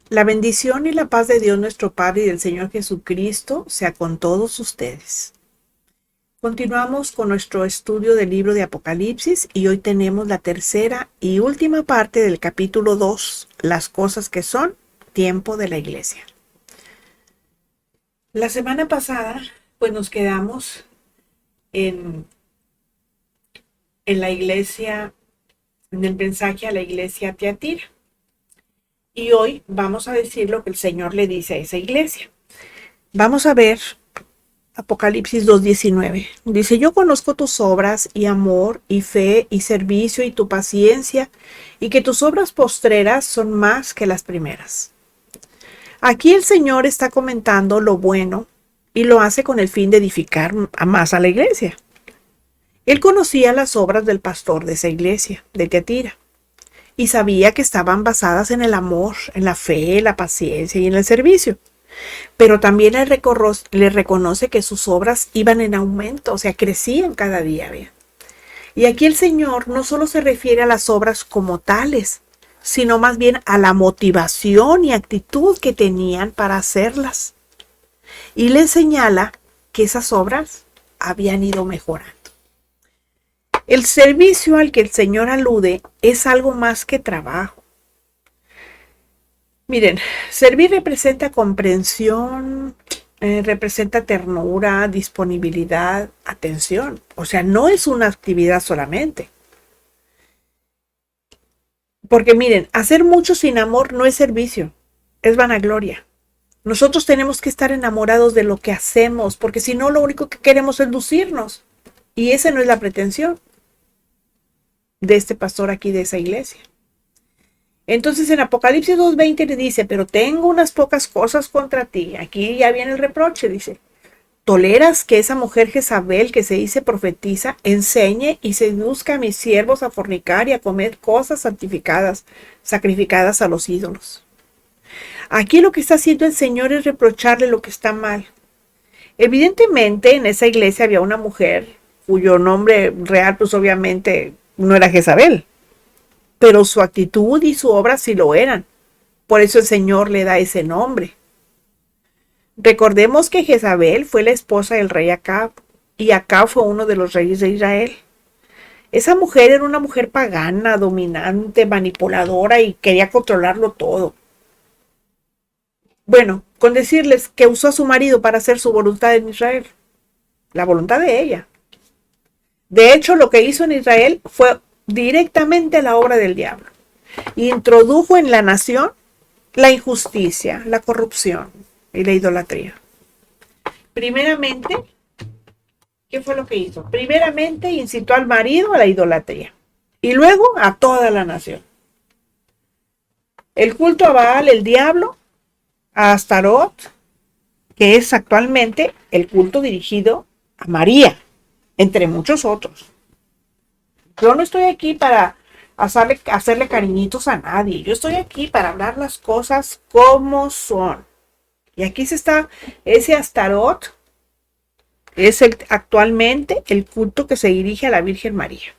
La bendición y la paz de Dios nuestro Padre y del Señor Jesucristo sea con todos ustedes. Continuamos con nuestro estudio del libro de Apocalipsis y hoy tenemos la tercera y última parte del capítulo 2, las cosas que son tiempo de la iglesia. La semana pasada, pues nos quedamos en la iglesia, en el mensaje a la iglesia Tiatira. Y hoy vamos a decir lo que el Señor le dice a esa iglesia. Vamos a ver Apocalipsis 2:19. Dice, yo conozco tus obras y amor y fe y servicio y tu paciencia y que tus obras postreras son más que las primeras. Aquí el Señor está comentando lo bueno y lo hace con el fin de edificar más a la iglesia. Él conocía las obras del pastor de esa iglesia, de Tiatira, y sabía que estaban basadas en el amor, en la fe, la paciencia y en el servicio. Pero también le reconoce que sus obras iban en aumento, o sea, crecían cada día. ¿Ve? Y aquí el Señor no solo se refiere a las obras como tales, sino más bien a la motivación y actitud que tenían para hacerlas. Y le señala que esas obras habían ido mejorando. El servicio al que el Señor alude es algo más que trabajo. Miren, servir representa comprensión, representa ternura, disponibilidad, atención. O sea, no es una actividad solamente. Porque miren, hacer mucho sin amor no es servicio, es vanagloria. Nosotros tenemos que estar enamorados de lo que hacemos, porque si no, lo único que queremos es lucirnos. Y esa no es la pretensión de este pastor aquí de esa iglesia. Entonces en Apocalipsis 2:20 le dice, pero tengo unas pocas cosas contra ti. Aquí ya viene el reproche, dice. ¿Toleras que esa mujer Jezabel que se dice profetiza enseñe y seduzca a mis siervos a fornicar y a comer cosas santificadas, sacrificadas a los ídolos? Aquí lo que está haciendo el Señor es reprocharle lo que está mal. Evidentemente en esa iglesia había una mujer cuyo nombre real pues obviamente no era Jezabel, pero su actitud y su obra sí lo eran. Por eso el Señor le da ese nombre. Recordemos que Jezabel fue la esposa del rey Acab, y Acab fue uno de los reyes de Israel. Esa mujer era una mujer pagana, dominante, manipuladora y quería controlarlo todo. Bueno, con decirles que usó a su marido para hacer su voluntad en Israel, la voluntad de ella. De hecho, lo que hizo en Israel fue directamente la obra del diablo. Introdujo en la nación la injusticia, la corrupción y la idolatría. Primeramente, ¿qué fue lo que hizo? Primeramente incitó al marido a la idolatría y luego a toda la nación. El culto a Baal, el diablo, a Astarot, que es actualmente el culto dirigido a María, entre muchos otros. Yo no estoy aquí para hacerle cariñitos a nadie. Yo estoy aquí para hablar las cosas como son. Y aquí está ese Astarot, es actualmente el culto que se dirige a la Virgen María.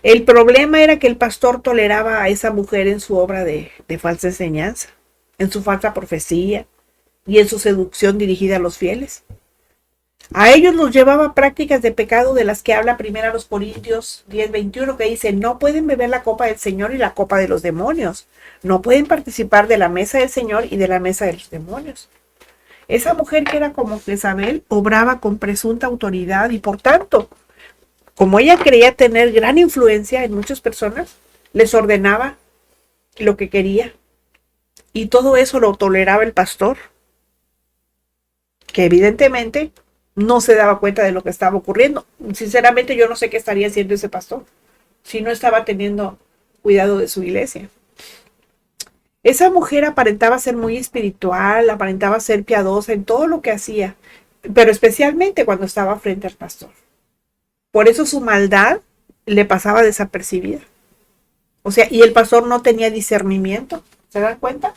El problema era que el pastor toleraba a esa mujer en su obra de falsa enseñanza, en su falsa profecía y en su seducción dirigida a los fieles. A ellos los llevaba prácticas de pecado de las que habla primero a los Corintios 10:21, que dice, no pueden beber la copa del Señor y la copa de los demonios. No pueden participar de la mesa del Señor y de la mesa de los demonios. Esa mujer que era como Jezabel obraba con presunta autoridad y por tanto, como ella creía tener gran influencia en muchas personas, les ordenaba lo que quería. Y todo eso lo toleraba el pastor, que evidentemente no se daba cuenta de lo que estaba ocurriendo. Sinceramente, yo no sé qué estaría haciendo ese pastor si no estaba teniendo cuidado de su iglesia. Esa mujer aparentaba ser muy espiritual, aparentaba ser piadosa en todo lo que hacía, pero especialmente cuando estaba frente al pastor. Por eso su maldad le pasaba desapercibida. O sea, y el pastor no tenía discernimiento. ¿Se dan cuenta?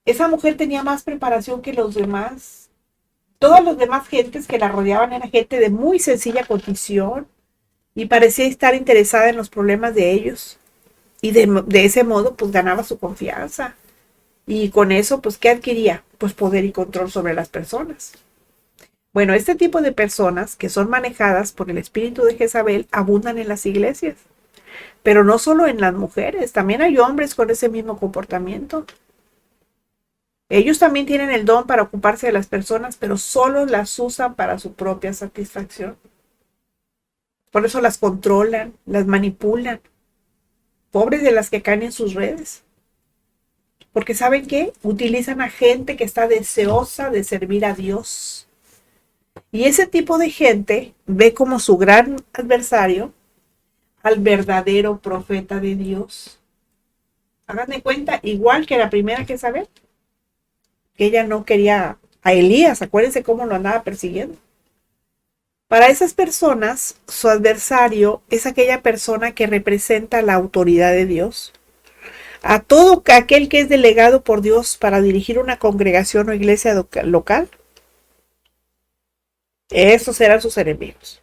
Esa mujer tenía más preparación que los demás. Todas las demás gentes que la rodeaban eran gente de muy sencilla condición y parecía estar interesada en los problemas de ellos. Y de ese modo, pues ganaba su confianza. Y con eso, pues, ¿qué adquiría? Pues poder y control sobre las personas. Bueno, este tipo de personas que son manejadas por el espíritu de Jezabel abundan en las iglesias. Pero no solo en las mujeres, también hay hombres con ese mismo comportamiento. Ellos también tienen el don para ocuparse de las personas, pero solo las usan para su propia satisfacción. Por eso las controlan, las manipulan. Pobres de las que caen en sus redes. Porque ¿saben qué? Utilizan a gente que está deseosa de servir a Dios. Y ese tipo de gente ve como su gran adversario al verdadero profeta de Dios. Hagan de cuenta, igual que la primera Jezabel, que ella no quería a Elías, acuérdense cómo lo andaba persiguiendo. Para esas personas, su adversario es aquella persona que representa la autoridad de Dios. A todo aquel que es delegado por Dios para dirigir una congregación o iglesia local, esos eran sus enemigos.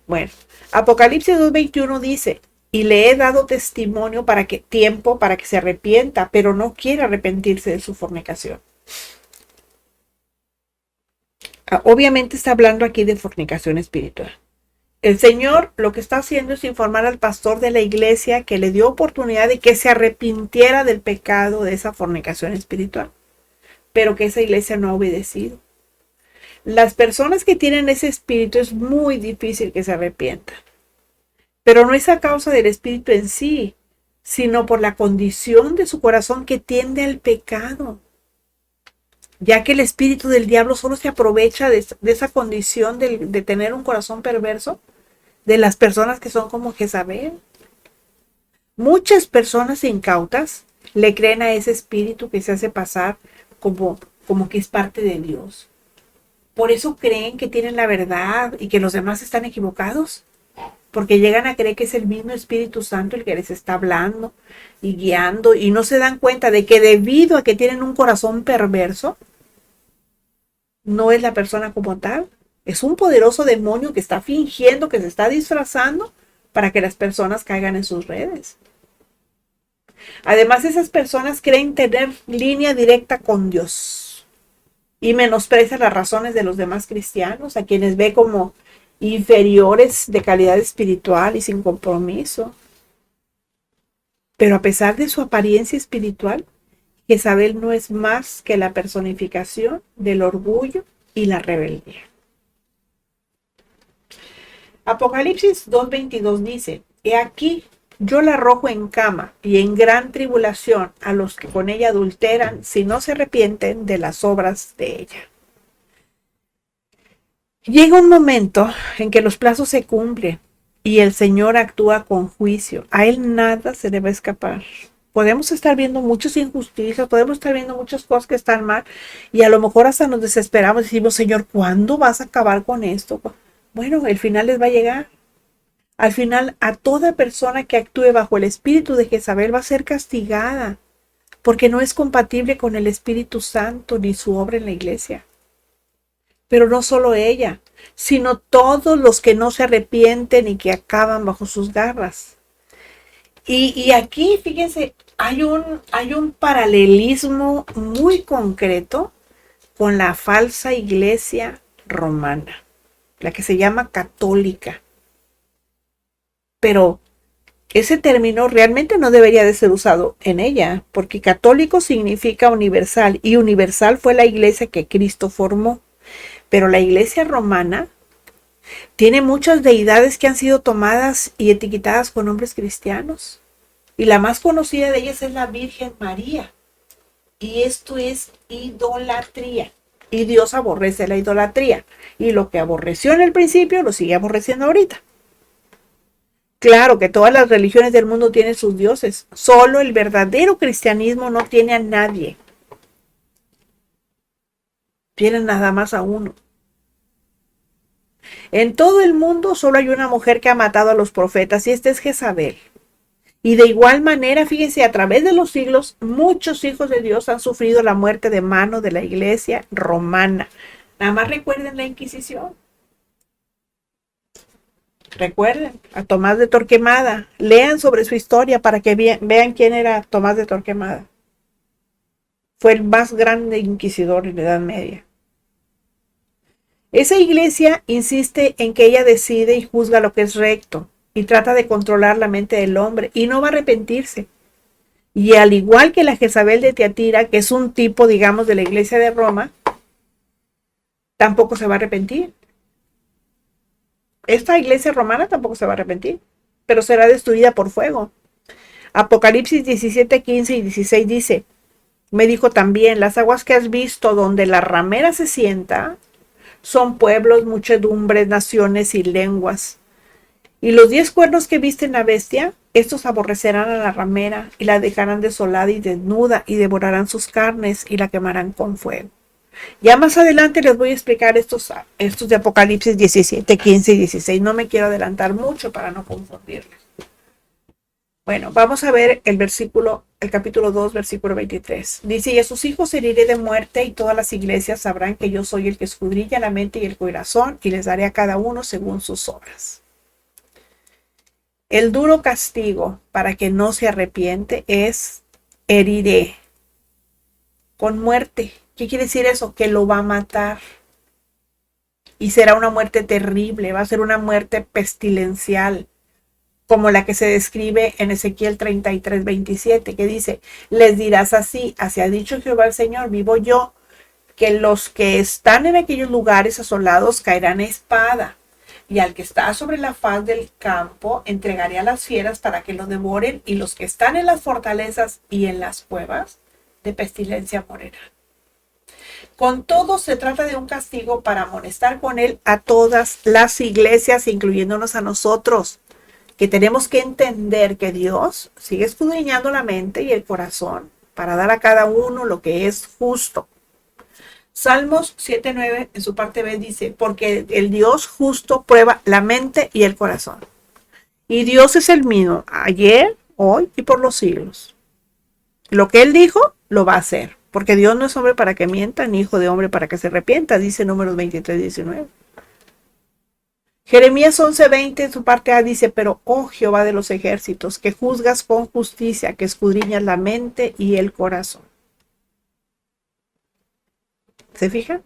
Bueno, Apocalipsis 2:21 dice, y le he dado testimonio tiempo para que se arrepienta, pero no quiere arrepentirse de su fornicación. Obviamente está hablando aquí de fornicación espiritual. El Señor lo que está haciendo es informar al pastor de la iglesia que le dio oportunidad de que se arrepintiera del pecado de esa fornicación espiritual, pero que esa iglesia no ha obedecido. Las personas que tienen ese espíritu es muy difícil que se arrepientan, pero no es a causa del espíritu en sí, sino por la condición de su corazón que tiende al pecado, ya que el espíritu del diablo solo se aprovecha de esa condición de tener un corazón perverso de las personas que son como Jezabel. Muchas personas incautas le creen a ese espíritu que se hace pasar como que es parte de Dios. Por eso creen que tienen la verdad y que los demás están equivocados. Porque llegan a creer que es el mismo Espíritu Santo el que les está hablando y guiando y no se dan cuenta de que debido a que tienen un corazón perverso, no es la persona como tal. Es un poderoso demonio que está fingiendo, que se está disfrazando para que las personas caigan en sus redes. Además, esas personas creen tener línea directa con Dios y menosprecian las razones de los demás cristianos, a quienes ve como inferiores de calidad espiritual y sin compromiso. Pero a pesar de su apariencia espiritual, Jezabel no es más que la personificación del orgullo y la rebeldía. Apocalipsis 2:22 dice, he aquí, yo la arrojo en cama y en gran tribulación a los que con ella adulteran si no se arrepienten de las obras de ella. Llega un momento en que los plazos se cumplen y el Señor actúa con juicio. A Él nada se le va a escapar. Podemos estar viendo muchas injusticias, podemos estar viendo muchas cosas que están mal y a lo mejor hasta nos desesperamos y decimos, Señor, ¿cuándo vas a acabar con esto? Bueno, el final les va a llegar. Al final, a toda persona que actúe bajo el espíritu de Jezabel va a ser castigada porque no es compatible con el Espíritu Santo ni su obra en la iglesia. Pero no solo ella, sino todos los que no se arrepienten y que acaban bajo sus garras. Y aquí, fíjense, hay un paralelismo muy concreto con la falsa iglesia romana, la que se llama católica. Pero ese término realmente no debería de ser usado en ella, porque católico significa universal, y universal fue la iglesia que Cristo formó. Pero la iglesia romana tiene muchas deidades que han sido tomadas y etiquetadas con nombres cristianos. Y la más conocida de ellas es la Virgen María. Y esto es idolatría. Y Dios aborrece la idolatría. Y lo que aborreció en el principio, lo sigue aborreciendo ahorita. Claro que todas las religiones del mundo tienen sus dioses. Solo el verdadero cristianismo no tiene a nadie. Tiene nada más a uno. En todo el mundo solo hay una mujer que ha matado a los profetas y esta es Jezabel. Y de igual manera, fíjense, a través de los siglos, muchos hijos de Dios han sufrido la muerte de mano de la iglesia romana. Nada más recuerden la Inquisición. Recuerden, a Tomás de Torquemada. Lean sobre su historia para que vean quién era Tomás de Torquemada. Fue el más grande inquisidor en la Edad Media. Esa iglesia insiste en que ella decide y juzga lo que es recto y trata de controlar la mente del hombre y no va a arrepentirse. Y al igual que la Jezabel de Tiatira, que es un tipo, digamos, de la iglesia de Roma, tampoco se va a arrepentir. Esta iglesia romana tampoco se va a arrepentir, pero será destruida por fuego. Apocalipsis 17, 15 y 16 dice, me dijo también, las aguas que has visto donde la ramera se sienta son pueblos, muchedumbres, naciones y lenguas. Y los 10 cuernos que viste en la bestia, estos aborrecerán a la ramera y la dejarán desolada y desnuda y devorarán sus carnes y la quemarán con fuego. Ya más adelante les voy a explicar estos de Apocalipsis 17, 15 y 16. No me quiero adelantar mucho para no confundirles. Bueno, vamos a ver el capítulo 2, versículo 23. Dice, y a sus hijos heriré de muerte y todas las iglesias sabrán que yo soy el que escudriña la mente y el corazón y les daré a cada uno según sus obras. El duro castigo para que no se arrepiente es heriré con muerte. ¿Qué quiere decir eso? Que lo va a matar. Y será una muerte terrible, va a ser una muerte pestilencial, como la que se describe en Ezequiel 33, 27, que dice, les dirás así ha dicho Jehová el Señor, vivo yo, que los que están en aquellos lugares asolados caerán a espada, y al que está sobre la faz del campo entregaré a las fieras para que lo devoren, y los que están en las fortalezas y en las cuevas de pestilencia morirán. Con todo, se trata de un castigo para amonestar con él a todas las iglesias, incluyéndonos a nosotros, que tenemos que entender que Dios sigue escudriñando la mente y el corazón para dar a cada uno lo que es justo. Salmos 7:9 en su parte B dice, porque el Dios justo prueba la mente y el corazón. Y Dios es el mismo, ayer, hoy y por los siglos. Lo que Él dijo, lo va a hacer, porque Dios no es hombre para que mienta, ni hijo de hombre para que se arrepienta, dice Números 23:19. Jeremías 11:20 en su parte A dice, pero oh Jehová de los ejércitos, que juzgas con justicia, que escudriñas la mente y el corazón. ¿Se fijan?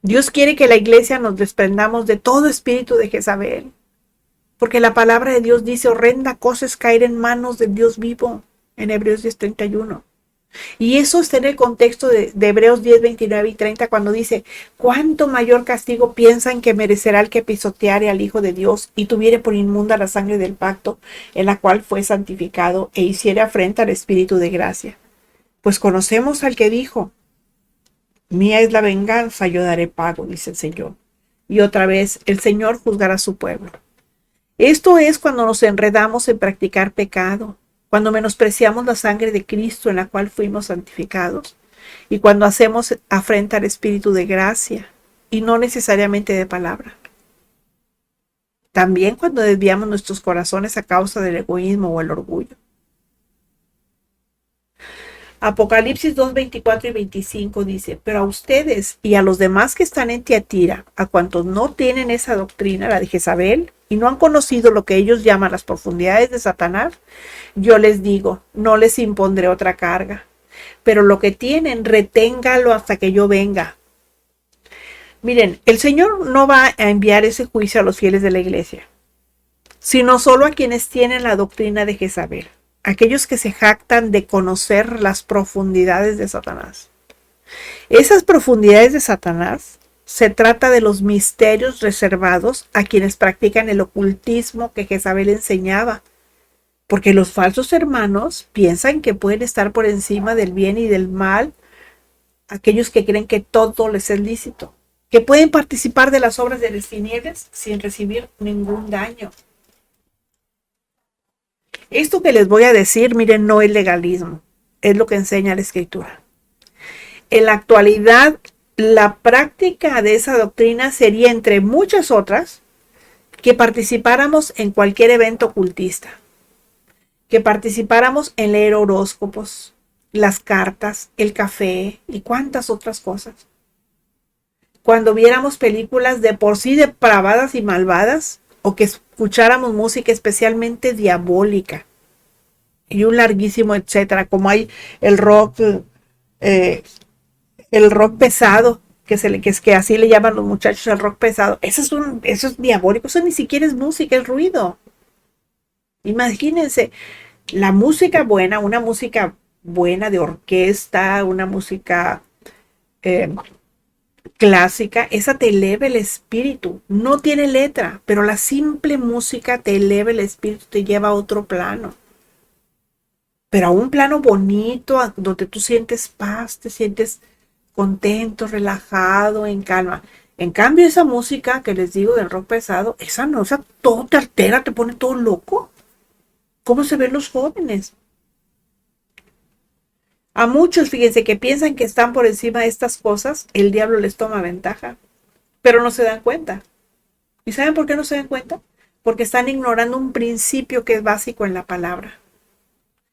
Dios quiere que la iglesia nos desprendamos de todo espíritu de Jezabel, porque la palabra de Dios dice, horrenda cosa es caer en manos del Dios vivo, en Hebreos 10:31. Y eso está en el contexto de Hebreos 10, 29 y 30, cuando dice, ¿cuánto mayor castigo piensan que merecerá el que pisoteare al Hijo de Dios y tuviere por inmunda la sangre del pacto, en la cual fue santificado, e hiciere afrenta al Espíritu de gracia? Pues conocemos al que dijo, mía es la venganza, yo daré pago, dice el Señor. Y otra vez, el Señor juzgará a su pueblo. Esto es cuando nos enredamos en practicar pecado, cuando menospreciamos la sangre de Cristo en la cual fuimos santificados, y cuando hacemos afrenta al Espíritu de gracia, y no necesariamente de palabra. También cuando desviamos nuestros corazones a causa del egoísmo o el orgullo. Apocalipsis 2, 24 y 25 dice, pero a ustedes y a los demás que están en Tiatira, a cuantos no tienen esa doctrina, la de Jezabel, y no han conocido lo que ellos llaman las profundidades de Satanás, yo les digo, no les impondré otra carga, pero lo que tienen, reténgalo hasta que yo venga. Miren, el Señor no va a enviar ese juicio a los fieles de la iglesia, sino solo a quienes tienen la doctrina de Jezabel, aquellos que se jactan de conocer las profundidades de Satanás. Esas profundidades de Satanás se trata de los misterios reservados a quienes practican el ocultismo que Jezabel enseñaba, porque los falsos hermanos piensan que pueden estar por encima del bien y del mal, aquellos que creen que todo les es lícito, que pueden participar de las obras de las tinieblas sin recibir ningún daño. Esto que les voy a decir, miren, no es legalismo, es lo que enseña la Escritura. En la actualidad, la práctica de esa doctrina sería, entre muchas otras, que participáramos en cualquier evento ocultista, que participáramos en leer horóscopos, las cartas, el café y cuántas otras cosas. Cuando viéramos películas de por sí depravadas y malvadas, o que escucháramos música especialmente diabólica y un larguísimo etcétera, como hay el rock, eh, el rock pesado, que así le llaman los muchachos el rock pesado. Eso es diabólico, eso ni siquiera es música, es ruido. Imagínense, la música buena, una música buena de orquesta, una música eh, clásica, esa te eleva el espíritu. No tiene letra, pero la simple música te eleva el espíritu, te lleva a otro plano. Pero a un plano bonito, donde tú sientes paz, te sientes contento, relajado, en calma. En cambio, esa música que les digo del rock pesado, esa no, esa todo te altera, te pone todo loco. ¿Cómo se ven los jóvenes? A muchos, fíjense, que piensan que están por encima de estas cosas, el diablo les toma ventaja, pero no se dan cuenta. ¿Y saben por qué no se dan cuenta? Porque están ignorando un principio que es básico en la palabra.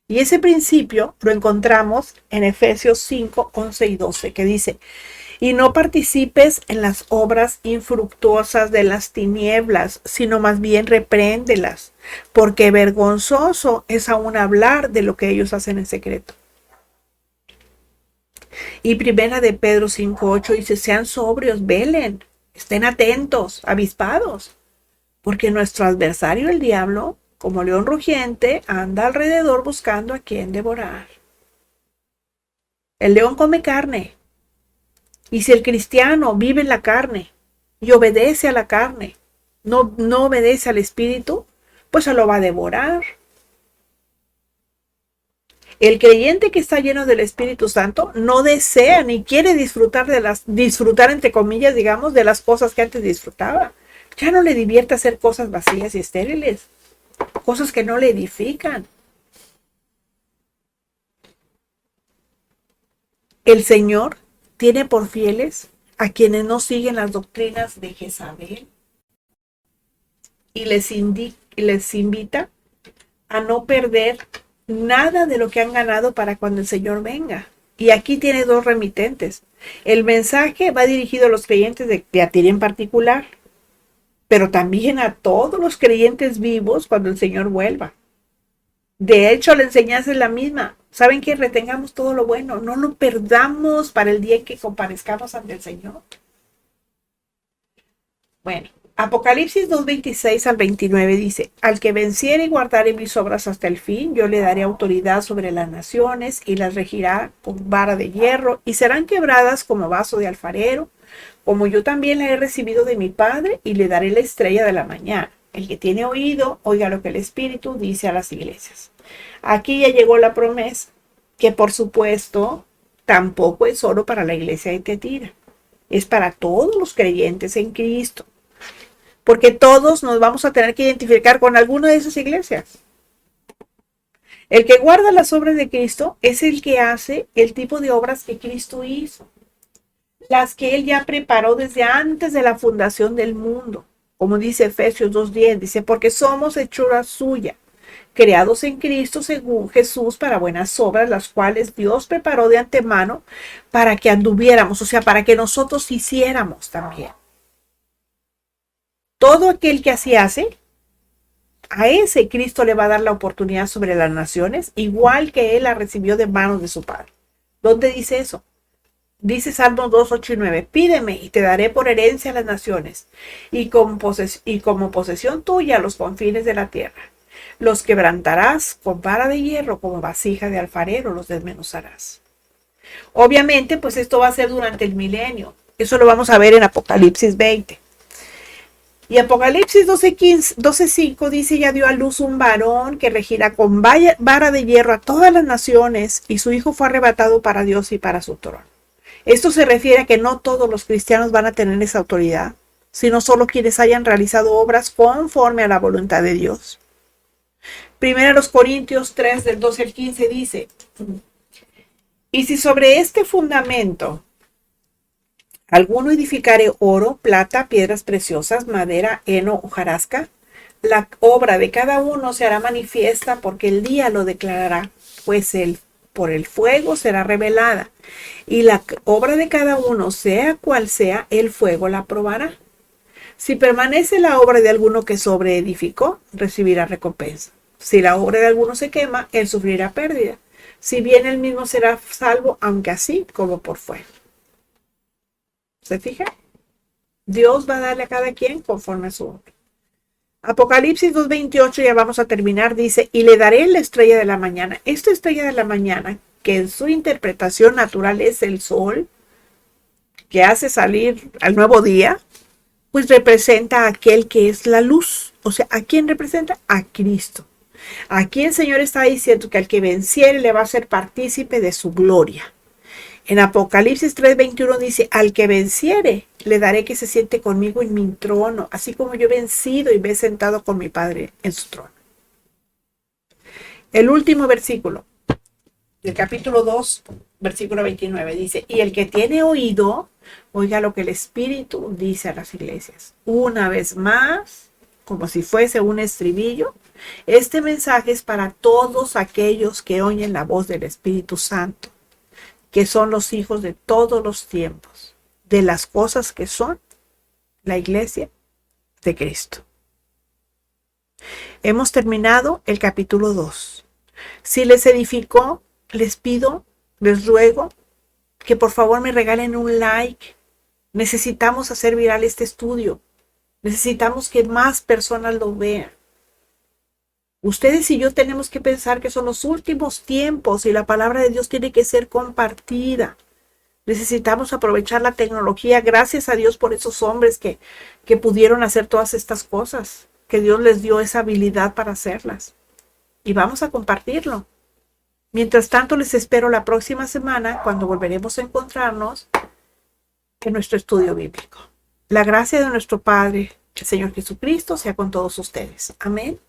Y ese principio lo encontramos en Efesios 5, 11 y 12, que dice: y no participes en las obras infructuosas de las tinieblas, sino más bien repréndelas, porque vergonzoso es aún hablar de lo que ellos hacen en secreto. Y primera de Pedro 5:8 dice: sean sobrios, velen, estén atentos, avispados, porque nuestro adversario, el diablo, como león rugiente, anda alrededor buscando a quien devorar. El león come carne, y si el cristiano vive en la carne y obedece a la carne, no obedece al espíritu, pues se lo va a devorar. El creyente que está lleno del Espíritu Santo no desea ni quiere disfrutar entre comillas, digamos, de las cosas que antes disfrutaba. Ya no le divierte hacer cosas vacías y estériles, cosas que no le edifican. El Señor tiene por fieles a quienes no siguen las doctrinas de Jezabel y les invita a no perder nada de lo que han ganado para cuando el Señor venga. Y aquí tiene dos remitentes. El mensaje va dirigido a los creyentes de Tiatira en particular, pero también a todos los creyentes vivos cuando el Señor vuelva. De hecho, la enseñanza es la misma. ¿Saben qué? Retengamos todo lo bueno, no lo perdamos para el día en que comparezcamos ante el Señor. Bueno, Apocalipsis 2:26 al 29 dice: al que venciere y guardare mis obras hasta el fin, yo le daré autoridad sobre las naciones y las regirá con vara de hierro, y serán quebradas como vaso de alfarero, como yo también la he recibido de mi Padre, y le daré la estrella de la mañana. El que tiene oído, oiga lo que el Espíritu dice a las iglesias. Aquí ya llegó la promesa, que por supuesto tampoco es solo para la iglesia de Tiatira, es para todos los creyentes en Cristo, porque todos nos vamos a tener que identificar con alguna de esas iglesias. El que guarda las obras de Cristo es el que hace el tipo de obras que Cristo hizo, las que Él ya preparó desde antes de la fundación del mundo. Como dice Efesios 2:10, dice: porque somos hechura suya, creados en Cristo según Jesús para buenas obras, las cuales Dios preparó de antemano para que anduviéramos, o sea, para que nosotros hiciéramos también. Todo aquel que así hace, a ese Cristo le va a dar la oportunidad sobre las naciones, igual que Él la recibió de manos de su Padre. ¿Dónde dice eso? Dice Salmos 2, 8 y 9: pídeme y te daré por herencia a las naciones, y como posesión tuya los confines de la tierra. Los quebrantarás con vara de hierro, como vasija de alfarero los desmenuzarás. Obviamente, pues esto va a ser durante el milenio. Eso lo vamos a ver en Apocalipsis 20. Y Apocalipsis 12:5 dice: ya dio a luz un varón que regirá con vara de hierro a todas las naciones, y su hijo fue arrebatado para Dios y para su trono. Esto se refiere a que no todos los cristianos van a tener esa autoridad, sino solo quienes hayan realizado obras conforme a la voluntad de Dios. Primero los Corintios 3, del 12 al 15 dice: y si sobre este fundamento alguno edificare oro, plata, piedras preciosas, madera, heno, hojarasca, la obra de cada uno se hará manifiesta, porque el día lo declarará, pues por el fuego será revelada, y la obra de cada uno, sea cual sea, el fuego la probará. Si permanece la obra de alguno que sobreedificó, recibirá recompensa. Si la obra de alguno se quema, él sufrirá pérdida. Si bien él mismo será salvo, aunque así como por fuera. ¿Se fija? Dios va a darle a cada quien conforme a su obra. Apocalipsis 2:28, ya vamos a terminar, dice, y le daré la estrella de la mañana. Esta estrella de la mañana, que en su interpretación natural es el sol, que hace salir al nuevo día, pues representa a aquel que es la luz. O sea, ¿a quién representa? A Cristo. Aquí el Señor está diciendo que al que venciere le va a ser partícipe de su gloria. En Apocalipsis 3:21 dice, al que venciere le daré que se siente conmigo en mi trono, así como yo he vencido y me he sentado con mi Padre en su trono. El último versículo del capítulo 2, versículo 29 dice, y el que tiene oído, oiga lo que el Espíritu dice a las iglesias. Una vez más, como si fuese un estribillo, este mensaje es para todos aquellos que oyen la voz del Espíritu Santo, que son los hijos de todos los tiempos, de las cosas que son la iglesia de Cristo. Hemos terminado el capítulo 2. Si les edificó, les pido, les ruego que por favor me regalen un like. Necesitamos hacer viral este estudio. Necesitamos que más personas lo vean. Ustedes y yo tenemos que pensar que son los últimos tiempos y la palabra de Dios tiene que ser compartida. Necesitamos aprovechar la tecnología. Gracias a Dios por esos hombres que pudieron hacer todas estas cosas, que Dios les dio esa habilidad para hacerlas. Y vamos a compartirlo. Mientras tanto, les espero la próxima semana cuando volveremos a encontrarnos en nuestro estudio bíblico. La gracia de nuestro Padre, el Señor Jesucristo, sea con todos ustedes. Amén.